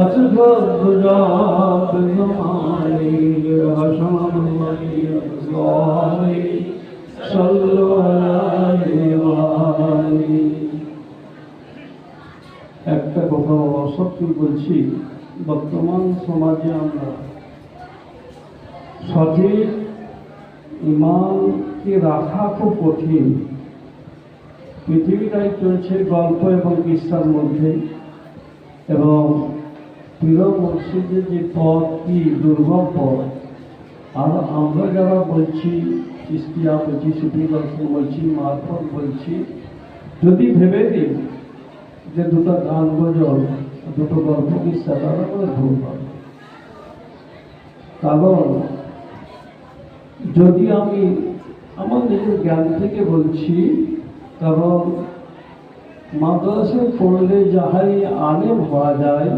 أتفضل بزماني حسن الله صلوا على إمامي। একটা কথা সত্যি বলছি, বর্তমান সমাজে আমরা সঠিক ইমানকে রাখা খুব কঠিন। পৃথিবীটাই চলছে গল্প এবং কিস্সার মধ্যে, এবং পীর মুর্শিদের যে পথ কি দুর্গম পথ। আর আমরা যারা বলছি, চিস্তিয়া বলছি, সুফি দর্শন বলছি, মারফত বলছি, যদি ভেবে দিই যে দুটো গান গজল, দুটো গল্প কিস্সা, তারা করে ভুল পাবে। কারণ যদি আমি আমার নিজের জ্ঞান থেকে বলছি, কারণ মাদ্রাসায় পড়লে যাহাই আলেম হওয়া যায়,